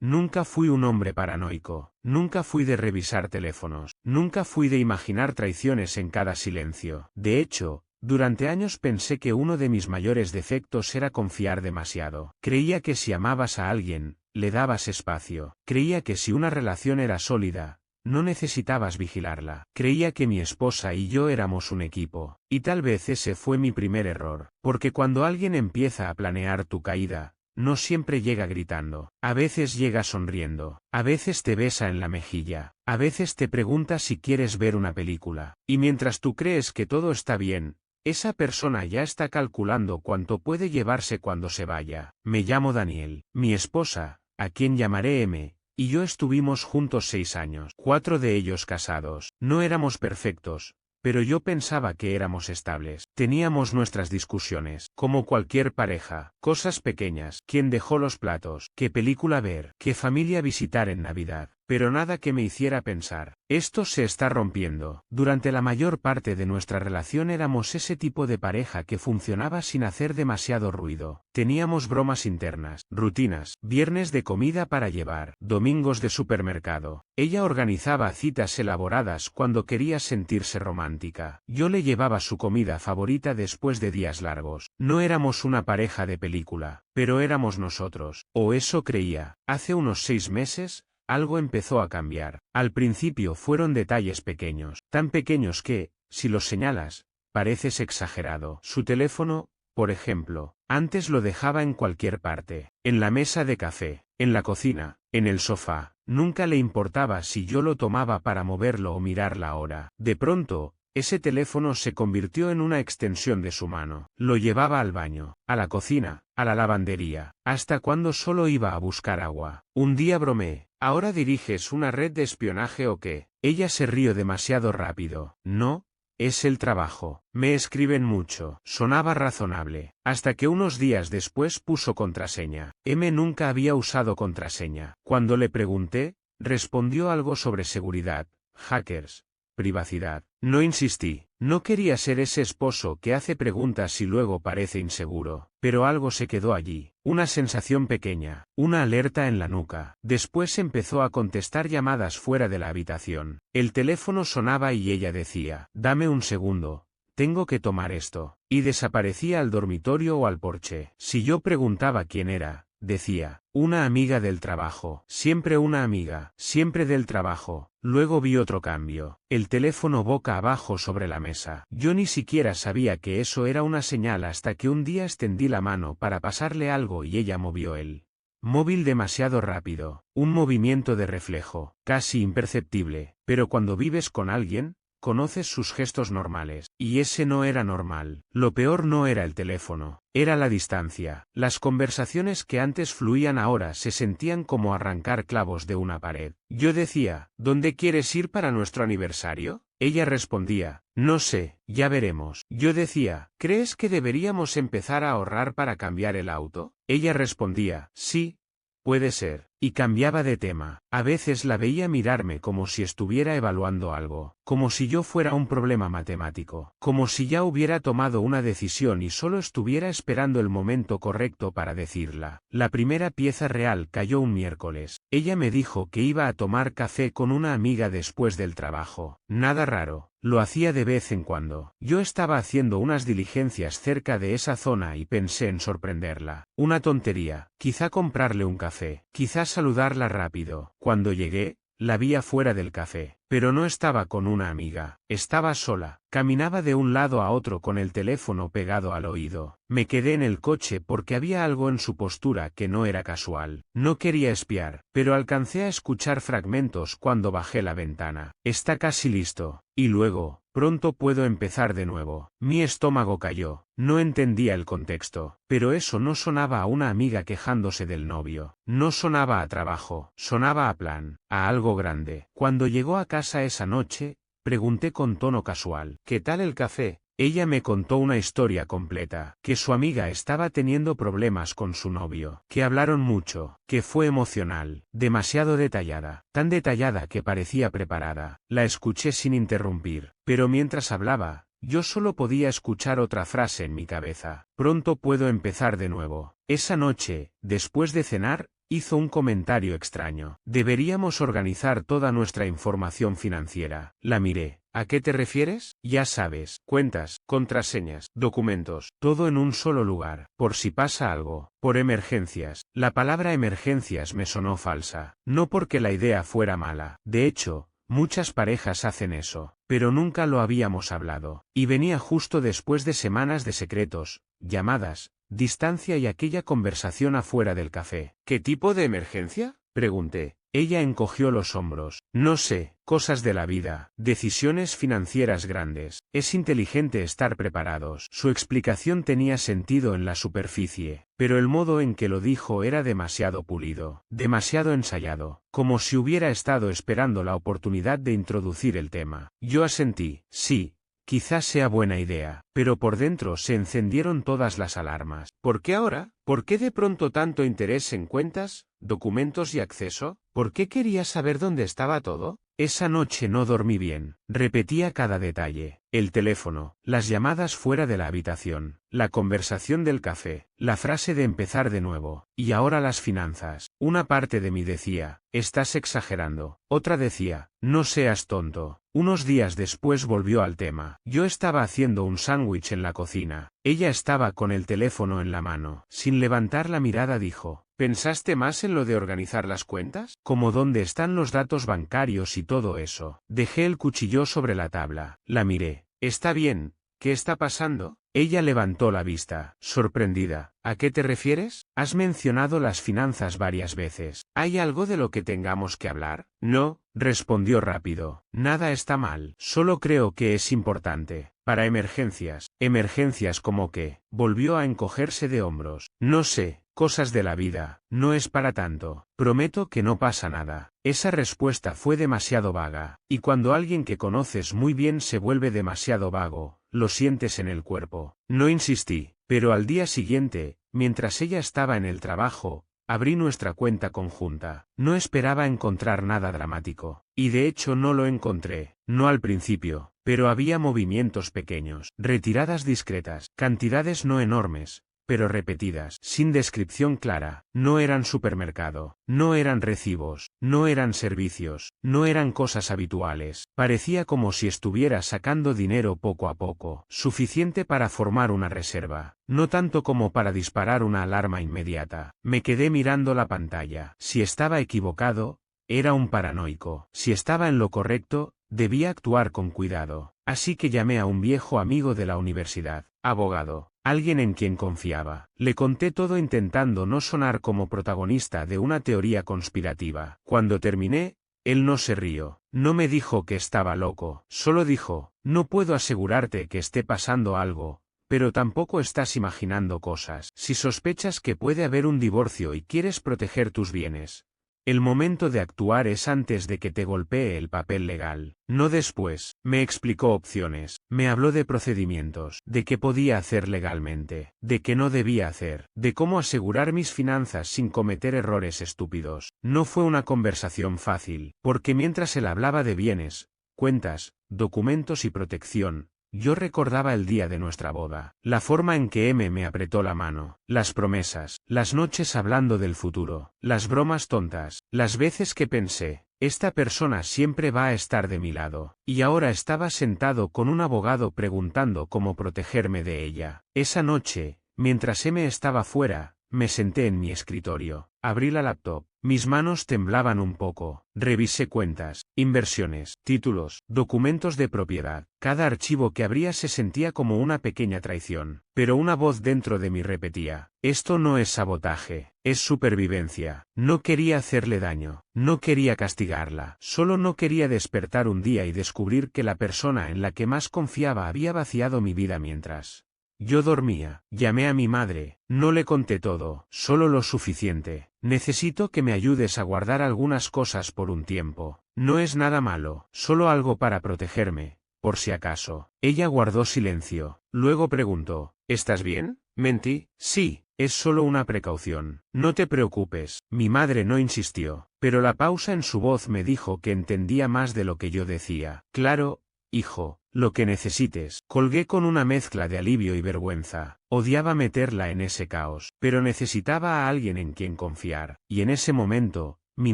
Nunca fui un hombre paranoico, nunca fui de revisar teléfonos, nunca fui de imaginar traiciones en cada silencio. De hecho, durante años pensé que uno de mis mayores defectos era confiar demasiado. Creía que si amabas a alguien, le dabas espacio. Creía que si una relación era sólida, no necesitabas vigilarla. Creía que mi esposa y yo éramos un equipo. Y tal vez ese fue mi primer error. Porque cuando alguien empieza a planear tu caída, no siempre llega gritando. A veces llega sonriendo. A veces te besa en la mejilla. A veces te pregunta si quieres ver una película. Y mientras tú crees que todo está bien, esa persona ya está calculando cuánto puede llevarse cuando se vaya. Me llamo Daniel. Mi esposa, a quien llamaré M, y yo estuvimos juntos 6 años, 4 de ellos casados. No éramos perfectos, pero yo pensaba que éramos estables. Teníamos nuestras discusiones, como cualquier pareja, cosas pequeñas, quién dejó los platos, qué película ver, qué familia visitar en Navidad. Pero nada que me hiciera pensar, esto se está rompiendo. Durante la mayor parte de nuestra relación éramos ese tipo de pareja que funcionaba sin hacer demasiado ruido. Teníamos bromas internas, rutinas, viernes de comida para llevar, domingos de supermercado. Ella organizaba citas elaboradas cuando quería sentirse romántica. Yo le llevaba su comida favorita después de días largos. No éramos una pareja de película, pero éramos nosotros, o eso creía. Hace unos 6 meses, algo empezó a cambiar. Al principio fueron detalles pequeños, tan pequeños que, si los señalas, pareces exagerado. Su teléfono, por ejemplo, antes lo dejaba en cualquier parte, en la mesa de café, en la cocina, en el sofá. Nunca le importaba si yo lo tomaba para moverlo o mirar la hora. De pronto, ese teléfono se convirtió en una extensión de su mano. Lo llevaba al baño, a la cocina, a la lavandería, hasta cuando solo iba a buscar agua. Un día bromeé. ¿Ahora diriges una red de espionaje o qué? Ella se rió demasiado rápido. No, es el trabajo. Me escriben mucho. Sonaba razonable. Hasta que unos días después puso contraseña. M nunca había usado contraseña. Cuando le pregunté, respondió algo sobre seguridad, hackers, privacidad. No insistí. No quería ser ese esposo que hace preguntas y luego parece inseguro. Pero algo se quedó allí. Una sensación pequeña, una alerta en la nuca. Después empezó a contestar llamadas fuera de la habitación. El teléfono sonaba y ella decía, dame un segundo, tengo que tomar esto. Y desaparecía al dormitorio o al porche. Si yo preguntaba quién era, decía, una amiga del trabajo. Siempre una amiga, siempre del trabajo. Luego vi otro cambio. El teléfono boca abajo sobre la mesa. Yo ni siquiera sabía que eso era una señal hasta que un día extendí la mano para pasarle algo y ella movió el móvil demasiado rápido. Un movimiento de reflejo, casi imperceptible. Pero cuando vives con alguien, conoces sus gestos normales. Y ese no era normal. Lo peor no era el teléfono, era la distancia. Las conversaciones que antes fluían ahora se sentían como arrancar clavos de una pared. Yo decía, ¿dónde quieres ir para nuestro aniversario? Ella respondía, no sé, ya veremos. Yo decía, ¿crees que deberíamos empezar a ahorrar para cambiar el auto? Ella respondía, sí, puede ser. Y cambiaba de tema. A veces la veía mirarme como si estuviera evaluando algo, como si yo fuera un problema matemático, como si ya hubiera tomado una decisión y solo estuviera esperando el momento correcto para decirla. La primera pieza real cayó un miércoles. Ella me dijo que iba a tomar café con una amiga después del trabajo. Nada raro. Lo hacía de vez en cuando. Yo estaba haciendo unas diligencias cerca de esa zona y pensé en sorprenderla. Una tontería. Quizá comprarle un café. Quizá saludarla rápido. Cuando llegué, la vi afuera del café. Pero no estaba con una amiga. Estaba sola. Caminaba de un lado a otro con el teléfono pegado al oído. Me quedé en el coche porque había algo en su postura que no era casual. No quería espiar, pero alcancé a escuchar fragmentos cuando bajé la ventana. Está casi listo. Y luego, pronto puedo empezar de nuevo. Mi estómago cayó. No entendía el contexto, pero eso no sonaba a una amiga quejándose del novio. No sonaba a trabajo, sonaba a plan, a algo grande. Cuando llegó a casa esa noche, pregunté con tono casual, ¿qué tal el café? Ella me contó una historia completa, que su amiga estaba teniendo problemas con su novio, que hablaron mucho, que fue emocional, demasiado detallada, tan detallada que parecía preparada. La escuché sin interrumpir, pero mientras hablaba, yo solo podía escuchar otra frase en mi cabeza. Pronto puedo empezar de nuevo. Esa noche, después de cenar, hizo un comentario extraño. Deberíamos organizar toda nuestra información financiera. La miré. ¿A qué te refieres? Ya sabes, cuentas, contraseñas, documentos, todo en un solo lugar, por si pasa algo, por emergencias. La palabra emergencias me sonó falsa, no porque la idea fuera mala. De hecho, muchas parejas hacen eso, pero nunca lo habíamos hablado, y venía justo después de semanas de secretos, llamadas, distancia y aquella conversación afuera del café. ¿Qué tipo de emergencia?, pregunté. Ella encogió los hombros. No sé, cosas de la vida, decisiones financieras grandes. Es inteligente estar preparados. Su explicación tenía sentido en la superficie, pero el modo en que lo dijo era demasiado pulido, demasiado ensayado, como si hubiera estado esperando la oportunidad de introducir el tema. Yo asentí, sí. Quizás sea buena idea, pero por dentro se encendieron todas las alarmas. ¿Por qué ahora? ¿Por qué de pronto tanto interés en cuentas, documentos y acceso? ¿Por qué quería saber dónde estaba todo? Esa noche no dormí bien. Repetía cada detalle. El teléfono, las llamadas fuera de la habitación, la conversación del café, la frase de empezar de nuevo, y ahora las finanzas. Una parte de mí decía, estás exagerando. Otra decía, no seas tonto. Unos días después volvió al tema. Yo estaba haciendo un sándwich en la cocina. Ella estaba con el teléfono en la mano. Sin levantar la mirada dijo, ¿pensaste más en lo de organizar las cuentas? ¿Como dónde están los datos bancarios y todo eso? Dejé el cuchillo sobre la tabla. La miré. Está bien, ¿qué está pasando? Ella levantó la vista, sorprendida. ¿A qué te refieres? Has mencionado las finanzas varias veces. ¿Hay algo de lo que tengamos que hablar? No, respondió rápido. Nada está mal. Solo creo que es importante. Para emergencias. ¿Emergencias como qué? Volvió a encogerse de hombros. No sé. Cosas de la vida, no es para tanto. Prometo que no pasa nada. Esa respuesta fue demasiado vaga, y cuando alguien que conoces muy bien se vuelve demasiado vago, lo sientes en el cuerpo. No insistí, pero al día siguiente, mientras ella estaba en el trabajo, abrí nuestra cuenta conjunta. No esperaba encontrar nada dramático, y de hecho no lo encontré, no al principio, pero había movimientos pequeños, retiradas discretas, cantidades no enormes, pero repetidas, sin descripción clara. No eran supermercado, no eran recibos, no eran servicios, no eran cosas habituales. Parecía como si estuviera sacando dinero poco a poco, suficiente para formar una reserva, no tanto como para disparar una alarma inmediata. Me quedé mirando la pantalla. Si estaba equivocado, era un paranoico. Si estaba en lo correcto, debía actuar con cuidado. Así que llamé a un viejo amigo de la universidad, abogado. Alguien en quien confiaba. Le conté todo intentando no sonar como protagonista de una teoría conspirativa. Cuando terminé, él no se rió. No me dijo que estaba loco. Solo dijo, no puedo asegurarte que esté pasando algo, pero tampoco estás imaginando cosas. Si sospechas que puede haber un divorcio y quieres proteger tus bienes, el momento de actuar es antes de que te golpee el papel legal, no después. Me explicó opciones, me habló de procedimientos, de qué podía hacer legalmente, de qué no debía hacer, de cómo asegurar mis finanzas sin cometer errores estúpidos. No fue una conversación fácil, porque mientras él hablaba de bienes, cuentas, documentos y protección, yo recordaba el día de nuestra boda, la forma en que M me apretó la mano, las promesas, las noches hablando del futuro, las bromas tontas, las veces que pensé, esta persona siempre va a estar de mi lado, y ahora estaba sentado con un abogado preguntando cómo protegerme de ella. Esa noche, mientras M estaba fuera, me senté en mi escritorio, abrí la laptop, mis manos temblaban un poco, revisé cuentas, inversiones, títulos, documentos de propiedad. Cada archivo que abría se sentía como una pequeña traición, pero una voz dentro de mí repetía, esto no es sabotaje, es supervivencia. No quería hacerle daño, no quería castigarla, solo no quería despertar un día y descubrir que la persona en la que más confiaba había vaciado mi vida mientras yo dormía. Llamé a mi madre, no le conté todo, solo lo suficiente. Necesito que me ayudes a guardar algunas cosas por un tiempo. No es nada malo, solo algo para protegerme, por si acaso. Ella guardó silencio, luego preguntó, ¿estás bien? Mentí, sí, es solo una precaución. No te preocupes. Mi madre no insistió, pero la pausa en su voz me dijo que entendía más de lo que yo decía. Claro, hijo, lo que necesites. Colgué con una mezcla de alivio y vergüenza. Odiaba meterla en ese caos, pero necesitaba a alguien en quien confiar, y en ese momento, mi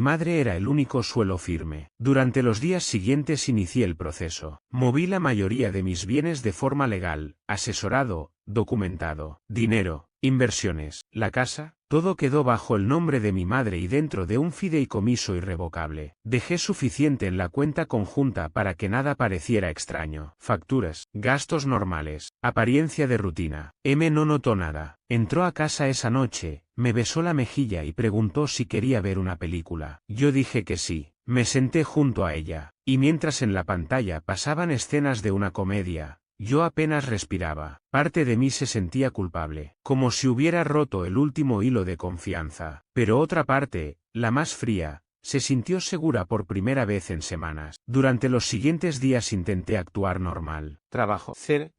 madre era el único suelo firme. Durante los días siguientes inicié el proceso. Moví la mayoría de mis bienes de forma legal, asesorado, documentado. Dinero, inversiones, la casa, todo quedó bajo el nombre de mi madre y dentro de un fideicomiso irrevocable. Dejé suficiente en la cuenta conjunta para que nada pareciera extraño. Facturas, gastos normales, apariencia de rutina. M no notó nada. Entró a casa esa noche, me besó la mejilla y preguntó si quería ver una película. Yo dije que sí. Me senté junto a ella, y mientras en la pantalla pasaban escenas de una comedia, yo apenas respiraba. Parte de mí se sentía culpable, como si hubiera roto el último hilo de confianza. Pero otra parte, la más fría, se sintió segura por primera vez en semanas. Durante los siguientes días intenté actuar normal. Trabajo,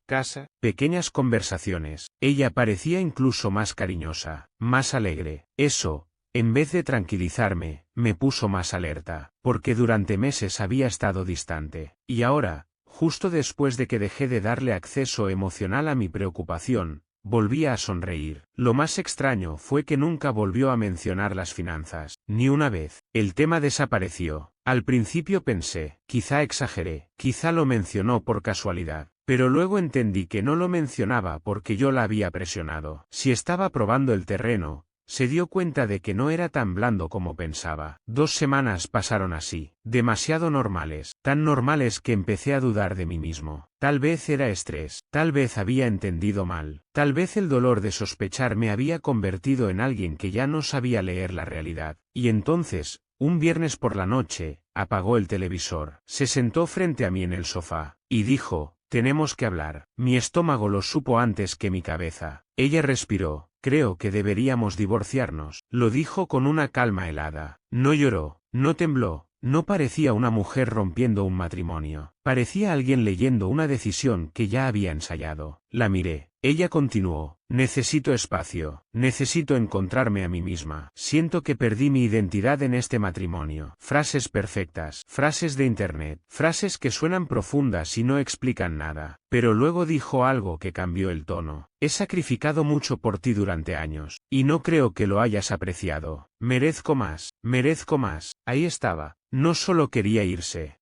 casa, pequeñas conversaciones. Ella parecía incluso más cariñosa, más alegre. Eso, en vez de tranquilizarme, me puso más alerta, porque durante meses había estado distante. Y ahora, justo después de que dejé de darle acceso emocional a mi preocupación, volvía a sonreír. Lo más extraño fue que nunca volvió a mencionar las finanzas, ni una vez. El tema desapareció. Al principio pensé, quizá exageré, quizá lo mencionó por casualidad, pero luego entendí que no lo mencionaba porque yo la había presionado. Si estaba probando el terreno, se dio cuenta de que no era tan blando como pensaba. 2 semanas pasaron así, demasiado normales, tan normales que empecé a dudar de mí mismo. Tal vez era estrés, tal vez había entendido mal, tal vez el dolor de sospechar me había convertido en alguien que ya no sabía leer la realidad. Y entonces, un viernes por la noche, apagó el televisor, se sentó frente a mí en el sofá, y dijo, tenemos que hablar. Mi estómago lo supo antes que mi cabeza. Ella respiró. Creo que deberíamos divorciarnos. Lo dijo con una calma helada. No lloró, no tembló, no parecía una mujer rompiendo un matrimonio. Parecía alguien leyendo una decisión que ya había ensayado. La miré. Ella continuó. Necesito espacio. Necesito encontrarme a mí misma. Siento que perdí mi identidad en este matrimonio. Frases perfectas. Frases de internet. Frases que suenan profundas y no explican nada. Pero luego dijo algo que cambió el tono. He sacrificado mucho por ti durante años, y no creo que lo hayas apreciado. Merezco más. Merezco más. Ahí estaba. No solo quería irse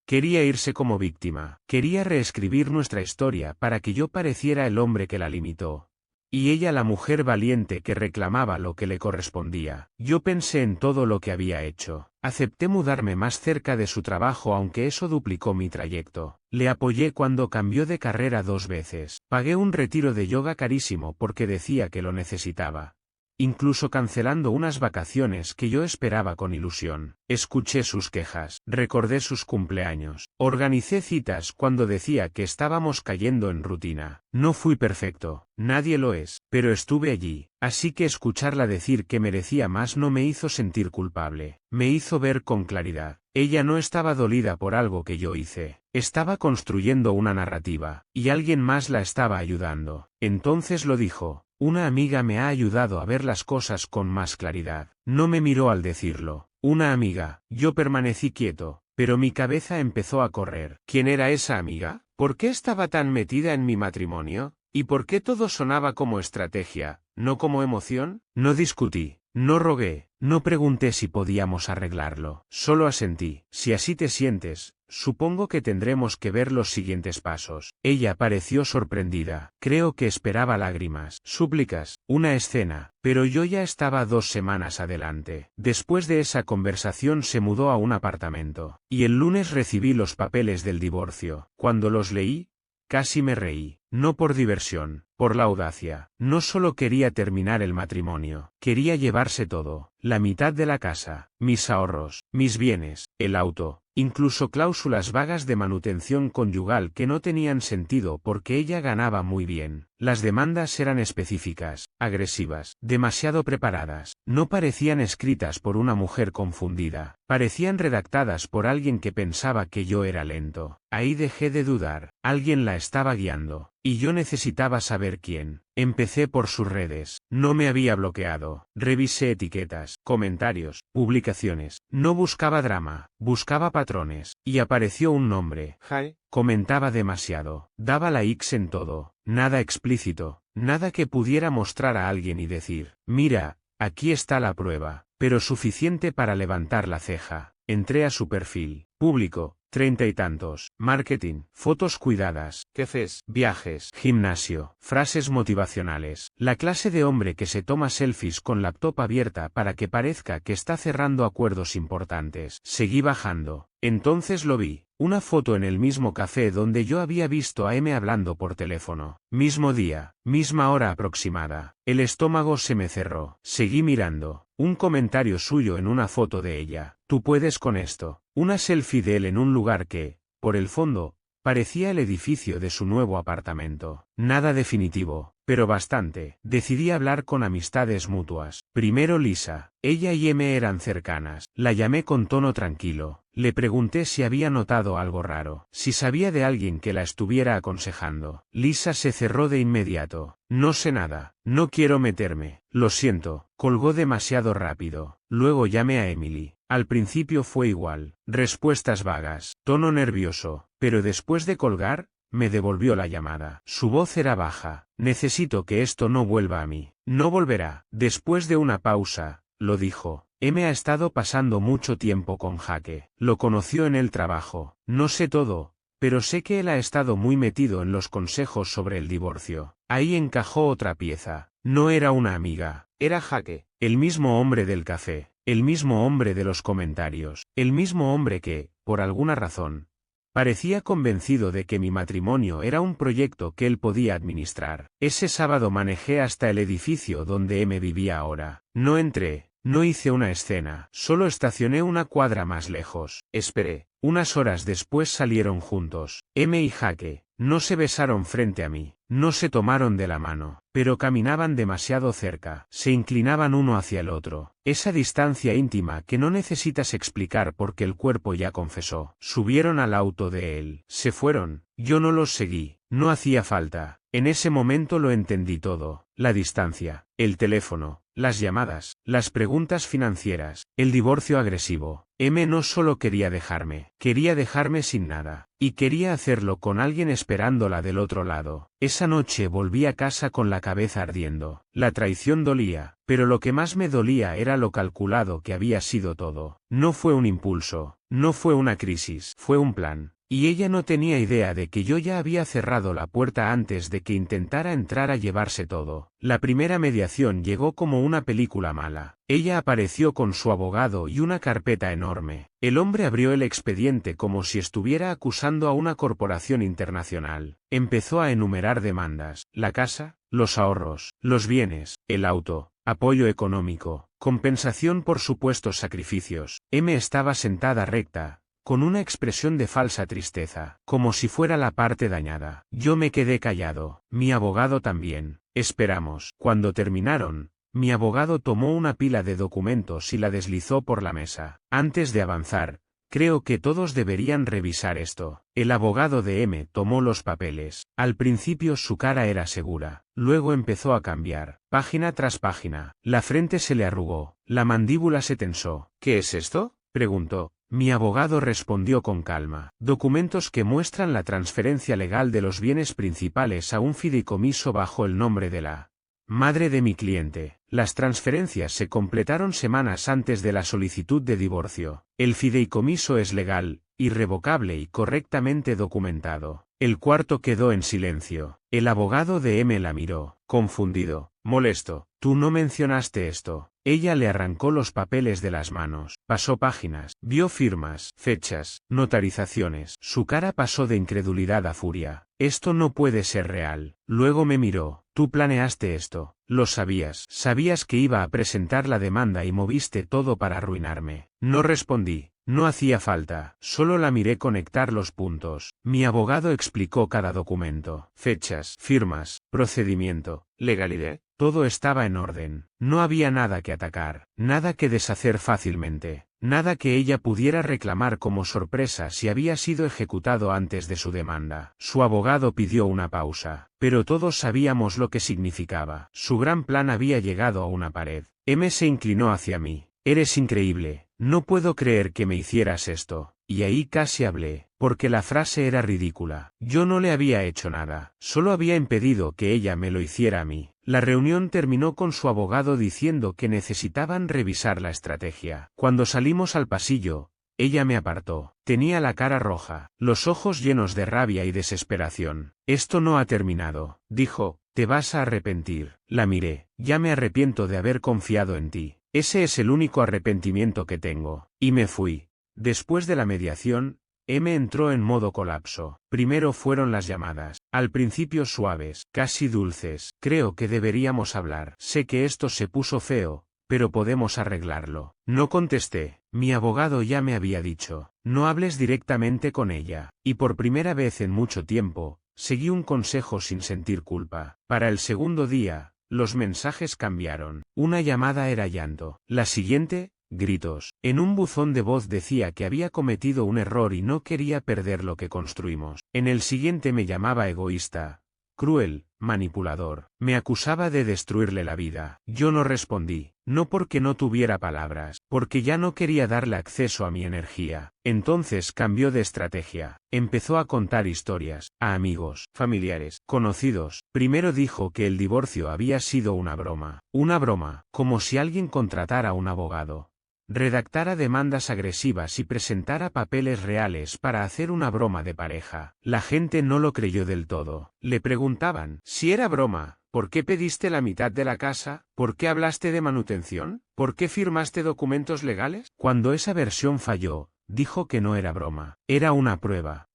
como víctima. Quería reescribir nuestra historia para que yo pareciera el hombre que la limitó. Y ella la mujer valiente que reclamaba lo que le correspondía. Yo pensé en todo lo que había hecho. Acepté mudarme más cerca de su trabajo aunque eso duplicó mi trayecto. Le apoyé cuando cambió de carrera 2 veces. Pagué un retiro de yoga carísimo porque decía que lo necesitaba. Incluso cancelando unas vacaciones que yo esperaba con ilusión. Escuché sus quejas, recordé sus cumpleaños, organicé citas cuando decía que estábamos cayendo en rutina. No fui perfecto, nadie lo es, pero estuve allí, así que escucharla decir que merecía más no me hizo sentir culpable, me hizo ver con claridad. Ella no estaba dolida por algo que yo hice, estaba construyendo una narrativa, y alguien más la estaba ayudando. Entonces lo dijo. Una amiga me ha ayudado a ver las cosas con más claridad. No me miró al decirlo. Una amiga. Yo permanecí quieto, pero mi cabeza empezó a correr. ¿Quién era esa amiga? ¿Por qué estaba tan metida en mi matrimonio? ¿Y por qué todo sonaba como estrategia, no como emoción? No discutí, no rogué, no pregunté si podíamos arreglarlo. Solo asentí. Si así te sientes, supongo que tendremos que ver los siguientes pasos. Ella pareció sorprendida. Creo que esperaba lágrimas, súplicas, una escena, pero yo ya estaba 2 semanas adelante. Después de esa conversación se mudó a un apartamento, y el lunes recibí los papeles del divorcio. Cuando los leí, casi me reí. No por diversión, por la audacia. No solo quería terminar el matrimonio, quería llevarse todo, la mitad de la casa, mis ahorros, mis bienes, el auto, incluso cláusulas vagas de manutención conyugal que no tenían sentido porque ella ganaba muy bien. Las demandas eran específicas, agresivas, demasiado preparadas. No parecían escritas por una mujer confundida. Parecían redactadas por alguien que pensaba que yo era lento. Ahí dejé de dudar. Alguien la estaba guiando. Y yo necesitaba saber quién. Empecé por sus redes. No me había bloqueado. Revisé etiquetas, comentarios, publicaciones. No buscaba drama, buscaba patrones. Y apareció un nombre. Hi. Comentaba demasiado. Daba likes en todo. Nada explícito. Nada que pudiera mostrar a alguien y decir, mira, aquí está la prueba. Pero suficiente para levantar la ceja. Entré a su perfil. Público. 30 y tantos. Marketing. Fotos cuidadas. Cafés. Viajes. Gimnasio. Frases motivacionales. La clase de hombre que se toma selfies con laptop abierta para que parezca que está cerrando acuerdos importantes. Seguí bajando. Entonces lo vi. Una foto en el mismo café donde yo había visto a M hablando por teléfono. Mismo día. Misma hora aproximada. El estómago se me cerró. Seguí mirando. Un comentario suyo en una foto de ella. Tú puedes con esto. Una selfie de él en un lugar que, por el fondo, parecía el edificio de su nuevo apartamento. Nada definitivo, pero bastante. Decidí hablar con amistades mutuas. Primero Lisa. Ella y M eran cercanas. La llamé con tono tranquilo. Le pregunté si había notado algo raro, si sabía de alguien que la estuviera aconsejando. Lisa se cerró de inmediato. No sé nada. No quiero meterme. Lo siento. Colgó demasiado rápido. Luego llamé a Emily. Al principio fue igual. Respuestas vagas. Tono nervioso. Pero después de colgar, me devolvió la llamada. Su voz era baja. Necesito que esto no vuelva a mí. No volverá. Después de una pausa, lo dijo. M ha estado pasando mucho tiempo con Jaque. Lo conoció en el trabajo. No sé todo, pero sé que él ha estado muy metido en los consejos sobre el divorcio. Ahí encajó otra pieza. No era una amiga. Era Jaque. El mismo hombre del café. El mismo hombre de los comentarios. El mismo hombre que, por alguna razón, parecía convencido de que mi matrimonio era un proyecto que él podía administrar. Ese sábado manejé hasta el edificio donde M vivía ahora. No entré. No hice una escena, solo estacioné una cuadra más lejos. Esperé. Unas horas después salieron juntos. M y Jaque. No se besaron frente a mí. No se tomaron de la mano. Pero caminaban demasiado cerca. Se inclinaban uno hacia el otro. Esa distancia íntima que no necesitas explicar porque el cuerpo ya confesó. Subieron al auto de él. Se fueron. Yo no los seguí. No hacía falta. En ese momento lo entendí todo. La distancia. El teléfono. Las llamadas, las preguntas financieras, el divorcio agresivo. M no solo quería dejarme sin nada. Y quería hacerlo con alguien esperándola del otro lado. Esa noche volví a casa con la cabeza ardiendo. La traición dolía, pero lo que más me dolía era lo calculado que había sido todo. No fue un impulso, no fue una crisis, fue un plan. Y ella no tenía idea de que yo ya había cerrado la puerta antes de que intentara entrar a llevarse todo. La primera mediación llegó como una película mala. Ella apareció con su abogado y una carpeta enorme. El hombre abrió el expediente como si estuviera acusando a una corporación internacional. Empezó a enumerar demandas: la casa, los ahorros, los bienes, el auto, apoyo económico, compensación por supuestos sacrificios. M estaba sentada recta, con una expresión de falsa tristeza, como si fuera la parte dañada. Yo me quedé callado, mi abogado también. Esperamos. Cuando terminaron, mi abogado tomó una pila de documentos y la deslizó por la mesa. Antes de avanzar, creo que todos deberían revisar esto. El abogado de M tomó los papeles. Al principio su cara era segura, luego empezó a cambiar, página tras página. La frente se le arrugó, la mandíbula se tensó. ¿Qué es esto?, preguntó. Mi abogado respondió con calma. Documentos que muestran la transferencia legal de los bienes principales a un fideicomiso bajo el nombre de la madre de mi cliente. Las transferencias se completaron semanas antes de la solicitud de divorcio. El fideicomiso es legal, irrevocable y correctamente documentado. El cuarto quedó en silencio. El abogado de M la miró, confundido, molesto. Tú no mencionaste esto. Ella le arrancó los papeles de las manos. Pasó páginas, vio firmas, fechas, notarizaciones. Su cara pasó de incredulidad a furia. Esto no puede ser real. Luego me miró. Tú planeaste esto. Lo sabías. Sabías que iba a presentar la demanda y moviste todo para arruinarme. No respondí. No hacía falta, solo la miré conectar los puntos. Mi abogado explicó cada documento, fechas, firmas, procedimiento, legalidad. Todo estaba en orden. No había nada que atacar, nada que deshacer fácilmente, nada que ella pudiera reclamar como sorpresa si había sido ejecutado antes de su demanda. Su abogado pidió una pausa, pero todos sabíamos lo que significaba. Su gran plan había llegado a una pared. M se inclinó hacia mí. Eres increíble, no puedo creer que me hicieras esto. Y ahí casi hablé, porque la frase era ridícula. Yo no le había hecho nada, solo había impedido que ella me lo hiciera a mí. La reunión terminó con su abogado diciendo que necesitaban revisar la estrategia. Cuando salimos al pasillo, ella me apartó. Tenía la cara roja, los ojos llenos de rabia y desesperación. Esto no ha terminado, dijo, te vas a arrepentir. La miré, ya me arrepiento de haber confiado en ti. Ese es el único arrepentimiento que tengo. Y me fui. Después de la mediación, M entró en modo colapso. Primero fueron las llamadas, al principio suaves, casi dulces. Creo que deberíamos hablar. Sé que esto se puso feo, pero podemos arreglarlo. No contesté. Mi abogado ya me había dicho, no hables directamente con ella. Y por primera vez en mucho tiempo, seguí un consejo sin sentir culpa. Para el segundo día, los mensajes cambiaron. Una llamada era llanto. La siguiente, gritos. En un buzón de voz decía que había cometido un error y no quería perder lo que construimos. En el siguiente me llamaba egoísta, cruel, manipulador. Me acusaba de destruirle la vida. Yo no respondí, no porque no tuviera palabras, porque ya no quería darle acceso a mi energía. Entonces cambió de estrategia. Empezó a contar historias, a amigos, familiares, conocidos. Primero dijo que el divorcio había sido una broma, como si alguien contratara a un abogado, redactara demandas agresivas y presentara papeles reales para hacer una broma de pareja. La gente no lo creyó del todo. Le preguntaban, si era broma, ¿por qué pediste la mitad de la casa? ¿Por qué hablaste de manutención? ¿Por qué firmaste documentos legales? Cuando esa versión falló, dijo que no era broma. Era una prueba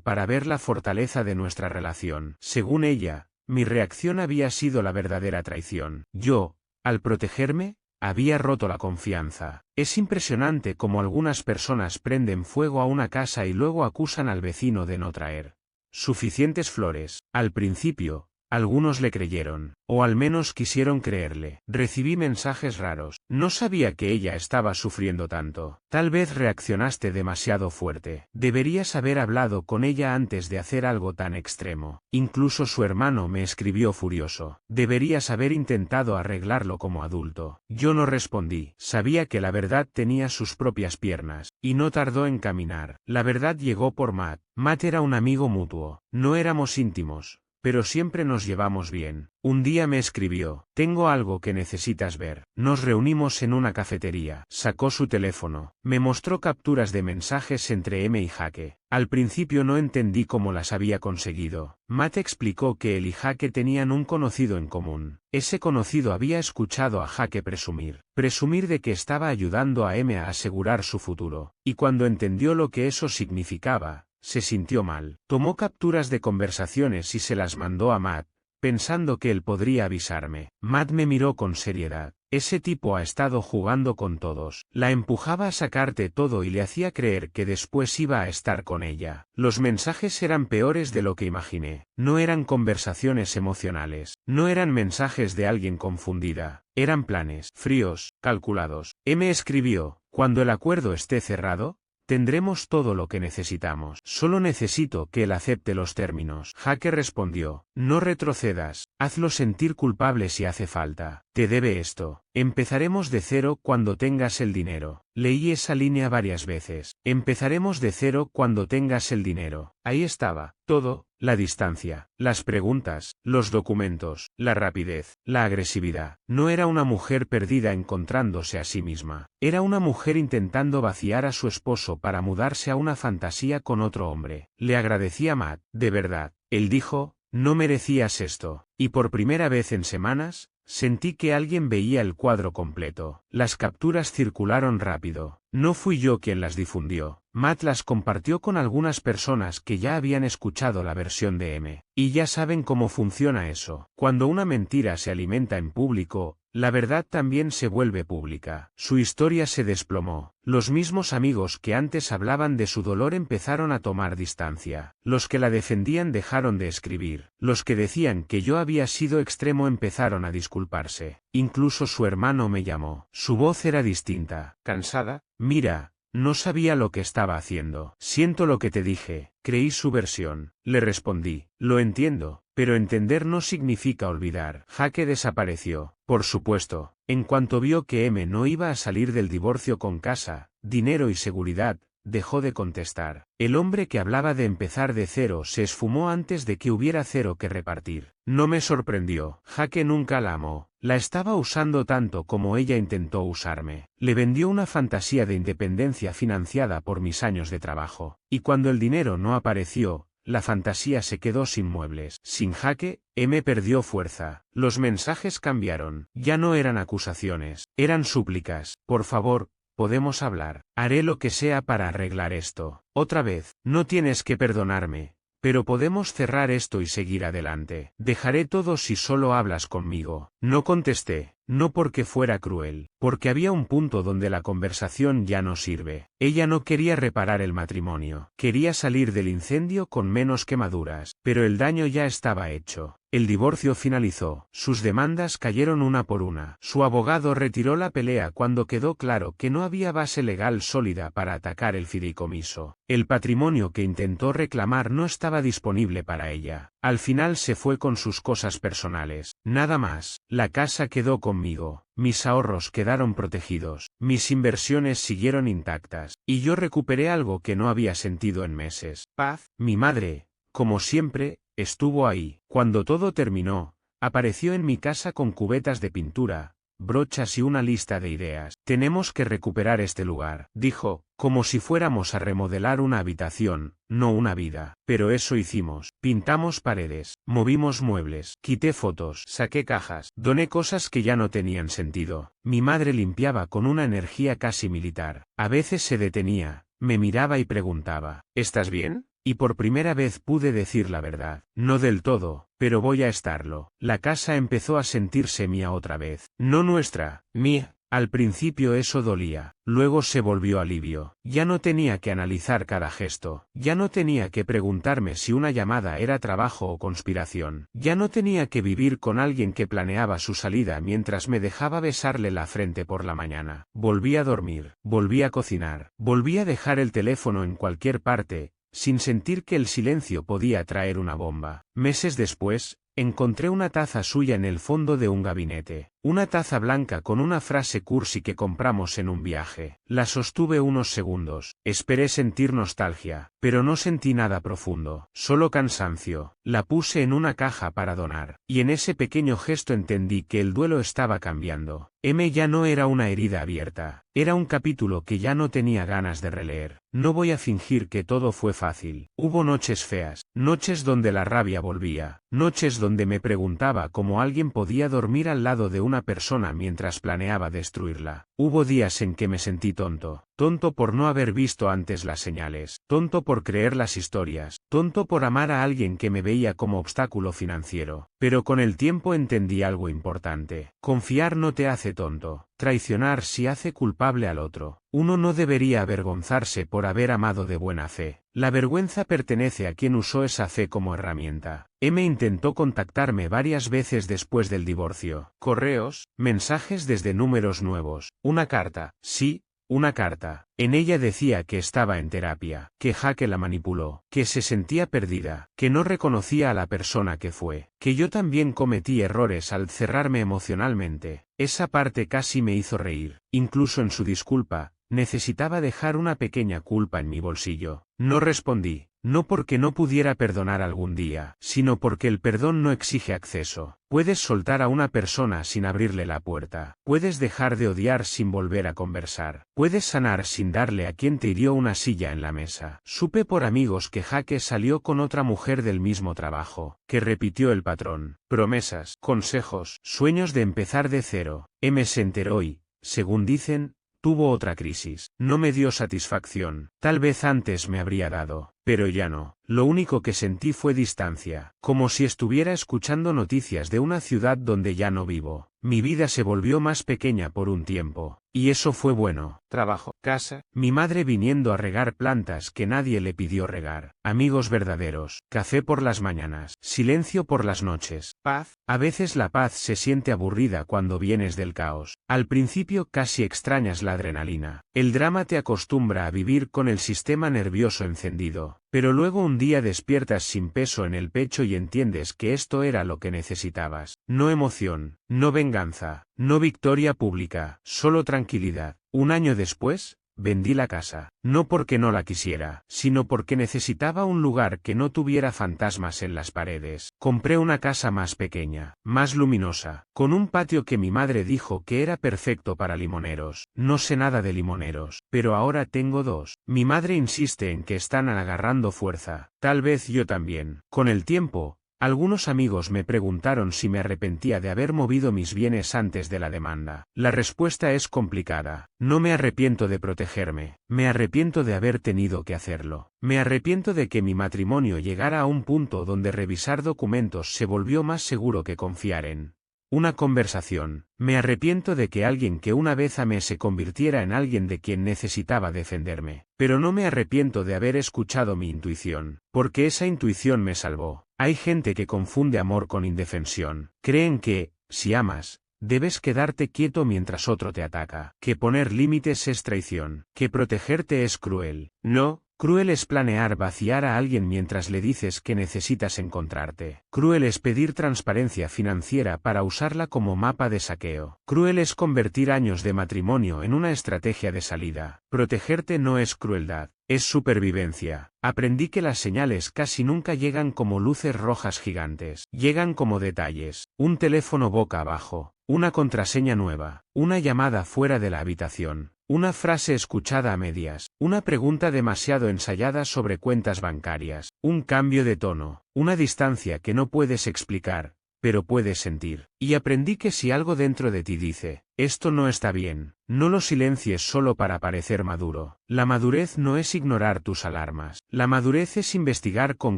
para ver la fortaleza de nuestra relación. Según ella, mi reacción había sido la verdadera traición. Yo, al protegerme, había roto la confianza. Es impresionante cómo algunas personas prenden fuego a una casa y luego acusan al vecino de no traer suficientes flores. Al principio, algunos le creyeron, o al menos quisieron creerle. Recibí mensajes raros. No sabía que ella estaba sufriendo tanto. Tal vez reaccionaste demasiado fuerte. Deberías haber hablado con ella antes de hacer algo tan extremo. Incluso su hermano me escribió furioso. Deberías haber intentado arreglarlo como adulto. Yo no respondí. Sabía que la verdad tenía sus propias piernas, y no tardó en caminar. La verdad llegó por Matt. Matt era un amigo mutuo. No éramos íntimos, pero siempre nos llevamos bien. Un día me escribió, tengo algo que necesitas ver. Nos reunimos en una cafetería. Sacó su teléfono. Me mostró capturas de mensajes entre M y Jake. Al principio no entendí cómo las había conseguido. Matt explicó que él y Jake tenían un conocido en común. Ese conocido había escuchado a Jake presumir de que estaba ayudando a M a asegurar su futuro. Y cuando entendió lo que eso significaba, se sintió mal. Tomó capturas de conversaciones y se las mandó a Matt, pensando que él podría avisarme. Matt me miró con seriedad. Ese tipo ha estado jugando con todos. La empujaba a sacarte todo y le hacía creer que después iba a estar con ella. Los mensajes eran peores de lo que imaginé. No eran conversaciones emocionales. No eran mensajes de alguien confundida. Eran planes fríos, calculados. M escribió, cuando el acuerdo esté cerrado, tendremos todo lo que necesitamos. Solo necesito que él acepte los términos. Jake respondió, no retrocedas, hazlo sentir culpable si hace falta. Te debe esto. Empezaremos de cero cuando tengas el dinero. Leí esa línea varias veces. Empezaremos de cero cuando tengas el dinero. Ahí estaba, todo, la distancia, las preguntas, los documentos, la rapidez, la agresividad. No era una mujer perdida encontrándose a sí misma. Era una mujer intentando vaciar a su esposo para mudarse a una fantasía con otro hombre. Le agradecía a Matt, de verdad. Él dijo, no merecías esto. Y por primera vez en semanas, sentí que alguien veía el cuadro completo. Las capturas circularon rápido. No fui yo quien las difundió. Matt las compartió con algunas personas que ya habían escuchado la versión de M. Y ya saben cómo funciona eso. Cuando una mentira se alimenta en público, la verdad también se vuelve pública. Su historia se desplomó. Los mismos amigos que antes hablaban de su dolor empezaron a tomar distancia. Los que la defendían dejaron de escribir. Los que decían que yo había sido extremo empezaron a disculparse. Incluso su hermano me llamó. Su voz era distinta. ¿Cansada? Mira, no sabía lo que estaba haciendo. Siento lo que te dije. Creí su versión. Le respondí. Lo entiendo, pero entender no significa olvidar. Jaque desapareció. Por supuesto, en cuanto vio que M no iba a salir del divorcio con casa, dinero y seguridad, dejó de contestar. El hombre que hablaba de empezar de cero se esfumó antes de que hubiera cero que repartir. No me sorprendió. Jaque nunca la amó. La estaba usando tanto como ella intentó usarme. Le vendió una fantasía de independencia financiada por mis años de trabajo. Y cuando el dinero no apareció, la fantasía se quedó sin muebles. Sin Jaque, M perdió fuerza. Los mensajes cambiaron. Ya no eran acusaciones. Eran súplicas. Por favor, podemos hablar. Haré lo que sea para arreglar esto. Otra vez, no tienes que perdonarme, pero podemos cerrar esto y seguir adelante. Dejaré todo si solo hablas conmigo. No contesté, no porque fuera cruel, porque había un punto donde la conversación ya no sirve. Ella no quería reparar el matrimonio. Quería salir del incendio con menos quemaduras, pero el daño ya estaba hecho. El divorcio finalizó. Sus demandas cayeron una por una. Su abogado retiró la pelea cuando quedó claro que no había base legal sólida para atacar el fideicomiso. El patrimonio que intentó reclamar no estaba disponible para ella. Al final se fue con sus cosas personales. Nada más. La casa quedó conmigo. Mis ahorros quedaron protegidos. Mis inversiones siguieron intactas. Y yo recuperé algo que no había sentido en meses. Paz. Mi madre, como siempre, estuvo ahí. Cuando todo terminó, apareció en mi casa con cubetas de pintura, brochas y una lista de ideas. Tenemos que recuperar este lugar, dijo, como si fuéramos a remodelar una habitación, no una vida. Pero eso hicimos. Pintamos paredes, movimos muebles, quité fotos, saqué cajas, doné cosas que ya no tenían sentido. Mi madre limpiaba con una energía casi militar. A veces se detenía, me miraba y preguntaba, ¿estás bien? Y por primera vez pude decir la verdad. No del todo, pero voy a estarlo. La casa empezó a sentirse mía otra vez. No nuestra, mía. Al principio eso dolía, luego se volvió alivio. Ya no tenía que analizar cada gesto, ya no tenía que preguntarme si una llamada era trabajo o conspiración, ya no tenía que vivir con alguien que planeaba su salida mientras me dejaba besarle la frente por la mañana. Volví a dormir, volví a cocinar, volví a dejar el teléfono en cualquier parte, sin sentir que el silencio podía traer una bomba. Meses después, encontré una taza suya en el fondo de un gabinete. Una taza blanca con una frase cursi que compramos en un viaje. La sostuve unos segundos. Esperé sentir nostalgia, pero no sentí nada profundo, solo cansancio. La puse en una caja para donar, y en ese pequeño gesto entendí que el duelo estaba cambiando. M ya no era una herida abierta, era un capítulo que ya no tenía ganas de releer. No voy a fingir que todo fue fácil. Hubo noches feas, noches donde la rabia volvía, noches donde me preguntaba cómo alguien podía dormir al lado de una persona mientras planeaba destruirla. Hubo días en que me sentí tonto. Tonto por no haber visto antes las señales, tonto por creer las historias, tonto por amar a alguien que me veía como obstáculo financiero. Pero con el tiempo entendí algo importante. Confiar no te hace tonto, traicionar sí hace culpable al otro. Uno no debería avergonzarse por haber amado de buena fe. La vergüenza pertenece a quien usó esa fe como herramienta. M intentó contactarme varias veces después del divorcio. Correos, mensajes desde números nuevos, una carta, sí, una carta. En ella decía que estaba en terapia, que Jaque la manipuló, que se sentía perdida, que no reconocía a la persona que fue, que yo también cometí errores al cerrarme emocionalmente. Esa parte casi me hizo reír. Incluso en su disculpa, necesitaba dejar una pequeña culpa en mi bolsillo. No respondí, no porque no pudiera perdonar algún día, sino porque el perdón no exige acceso. Puedes soltar a una persona sin abrirle la puerta. Puedes dejar de odiar sin volver a conversar. Puedes sanar sin darle a quien te hirió una silla en la mesa. Supe por amigos que Jaque salió con otra mujer del mismo trabajo, que repitió el patrón. Promesas, consejos, sueños de empezar de cero. M se enteró y, según dicen, tuvo otra crisis. No me dio satisfacción. Tal vez antes me habría dado. pero ya no. Lo único que sentí fue distancia, como si estuviera escuchando noticias de una ciudad donde ya no vivo. Mi vida se volvió más pequeña por un tiempo, y eso fue bueno. Trabajo, casa, mi madre viniendo a regar plantas que nadie le pidió regar, amigos verdaderos, café por las mañanas, silencio por las noches, paz. A veces la paz se siente aburrida cuando vienes del caos. Al principio casi extrañas la adrenalina. El drama te acostumbra a vivir con el sistema nervioso encendido. Pero luego un día despiertas sin peso en el pecho y entiendes que esto era lo que necesitabas. No emoción, no venganza, no victoria pública, solo tranquilidad. Un año después, vendí la casa, no porque no la quisiera, sino porque necesitaba un lugar que no tuviera fantasmas en las paredes. Compré una casa más pequeña, más luminosa, con un patio que mi madre dijo que era perfecto para limoneros. No sé nada de limoneros, pero ahora tengo dos. Mi madre insiste en que están agarrando fuerza, tal vez yo también. Con el tiempo, algunos amigos me preguntaron si me arrepentía de haber movido mis bienes antes de la demanda. La respuesta es complicada. No me arrepiento de protegerme, me arrepiento de haber tenido que hacerlo. Me arrepiento de que mi matrimonio llegara a un punto donde revisar documentos se volvió más seguro que confiar en una conversación. Me arrepiento de que alguien que una vez amé se convirtiera en alguien de quien necesitaba defenderme. Pero no me arrepiento de haber escuchado mi intuición, porque esa intuición me salvó. Hay gente que confunde amor con indefensión. Creen que, si amas, debes quedarte quieto mientras otro te ataca, que poner límites es traición, que protegerte es cruel. No. Cruel es planear vaciar a alguien mientras le dices que necesitas encontrarte. Cruel es pedir transparencia financiera para usarla como mapa de saqueo. Cruel es convertir años de matrimonio en una estrategia de salida. Protegerte no es crueldad, es supervivencia. Aprendí que las señales casi nunca llegan como luces rojas gigantes. Llegan como detalles. Un teléfono boca abajo. Una contraseña nueva. Una llamada fuera de la habitación. Una frase escuchada a medias, una pregunta demasiado ensayada sobre cuentas bancarias, un cambio de tono, una distancia que no puedes explicar, pero puedes sentir. Y aprendí que si algo dentro de ti dice, esto no está bien, no lo silencies solo para parecer maduro. La madurez no es ignorar tus alarmas, la madurez es investigar con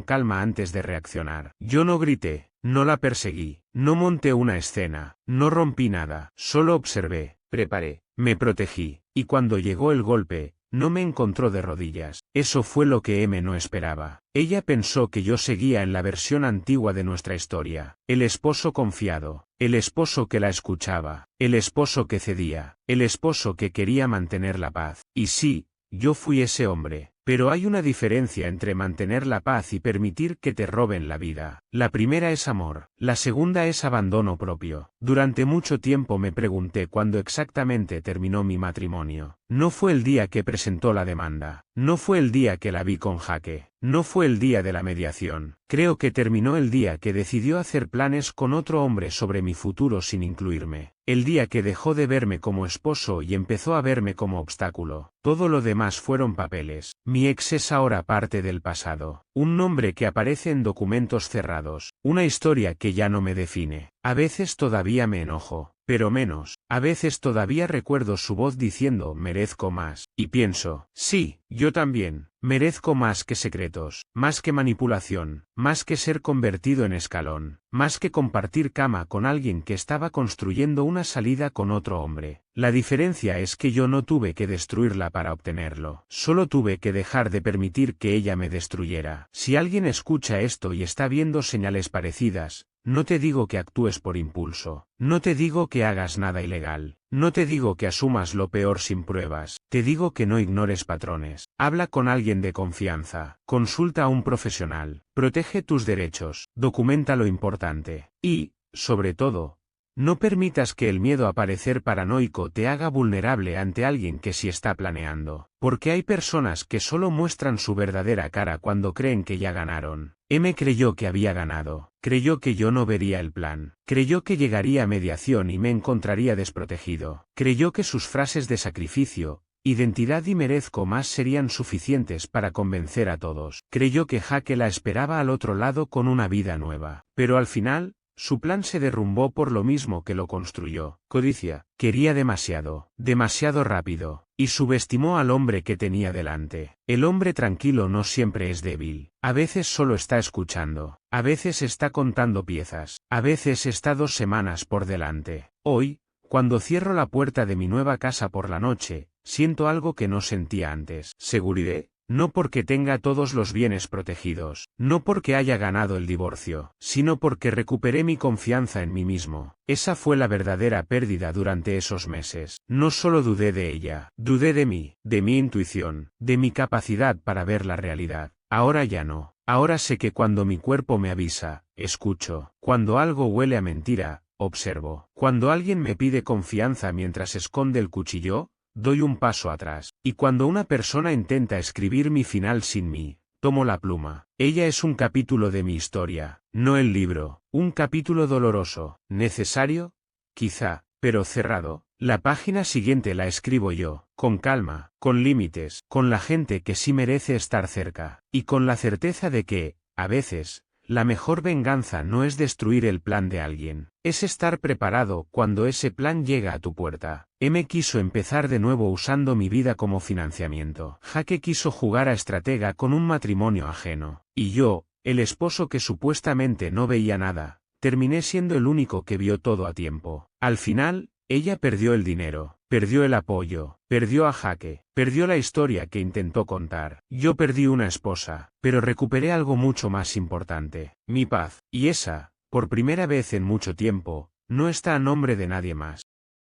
calma antes de reaccionar. Yo no grité, no la perseguí, no monté una escena, no rompí nada, solo observé, preparé, me protegí. Y cuando llegó el golpe, no me encontró de rodillas. Eso fue lo que M no esperaba. Ella pensó que yo seguía en la versión antigua de nuestra historia. El esposo confiado, el esposo que la escuchaba, el esposo que cedía, el esposo que quería mantener la paz. Y sí, yo fui ese hombre. Pero hay una diferencia entre mantener la paz y permitir que te roben la vida. La primera es amor, la segunda es abandono propio. Durante mucho tiempo me pregunté cuándo exactamente terminó mi matrimonio. No fue el día que presentó la demanda, no fue el día que la vi con jaque, no fue el día de la mediación. Creo que terminó el día que decidió hacer planes con otro hombre sobre mi futuro sin incluirme. El día que dejó de verme como esposo y empezó a verme como obstáculo. Todo lo demás fueron papeles. Mi ex es ahora parte del pasado. Un nombre que aparece en documentos cerrados. Una historia que ya no me define. A veces todavía me enojo, pero menos. A veces todavía recuerdo su voz diciendo merezco más. Y pienso, sí, yo también. Merezco más que secretos, más que manipulación, más que ser convertido en escalón, más que compartir cama con alguien que estaba construyendo una salida con otro hombre. La diferencia es que yo no tuve que destruirla para obtenerlo, solo tuve que dejar de permitir que ella me destruyera. Si alguien escucha esto y está viendo señales parecidas, no te digo que actúes por impulso, no te digo que hagas nada ilegal, no te digo que asumas lo peor sin pruebas, te digo que no ignores patrones. Habla con alguien de confianza, consulta a un profesional, protege tus derechos, documenta lo importante. Y, sobre todo, no permitas que el miedo a parecer paranoico te haga vulnerable ante alguien que sí está planeando, porque hay personas que solo muestran su verdadera cara cuando creen que ya ganaron. M creyó que había ganado, creyó que yo no vería el plan, creyó que llegaría a mediación y me encontraría desprotegido, creyó que sus frases de sacrificio, identidad y merezco más serían suficientes para convencer a todos, creyó que Jaque la esperaba al otro lado con una vida nueva, pero al final, Su plan se derrumbó por lo mismo que lo construyó. Codicia. Quería demasiado, demasiado rápido, y subestimó al hombre que tenía delante. El hombre tranquilo no siempre es débil. A veces solo está escuchando. A veces está contando piezas. A veces está 2 semanas por delante. Hoy, cuando cierro la puerta de mi nueva casa por la noche, siento algo que no sentía antes. Seguridad. No porque tenga todos los bienes protegidos, no porque haya ganado el divorcio, sino porque recuperé mi confianza en mí mismo. Esa fue la verdadera pérdida durante esos meses. No solo dudé de ella, dudé de mí, de mi intuición, de mi capacidad para ver la realidad. Ahora ya no. Ahora sé que cuando mi cuerpo me avisa, escucho. Cuando algo huele a mentira, observo. Cuando alguien me pide confianza mientras esconde el cuchillo, doy un paso atrás. Y cuando una persona intenta escribir mi final sin mí, tomo la pluma. Ella es un capítulo de mi historia, no el libro. Un capítulo doloroso, necesario, quizá, pero cerrado. La página siguiente la escribo yo, con calma, con límites, con la gente que sí merece estar cerca, y con la certeza de que, a veces, la mejor venganza no es destruir el plan de alguien, es estar preparado cuando ese plan llega a tu puerta. M quiso empezar de nuevo usando mi vida como financiamiento. Jaque quiso jugar a estratega con un matrimonio ajeno. Y yo, el esposo que supuestamente no veía nada, terminé siendo el único que vio todo a tiempo. Al final, ella perdió el dinero, perdió el apoyo, perdió a Jaque, perdió la historia que intentó contar. Yo perdí una esposa, pero recuperé algo mucho más importante, mi paz. Y esa, por primera vez en mucho tiempo, no está a nombre de nadie más.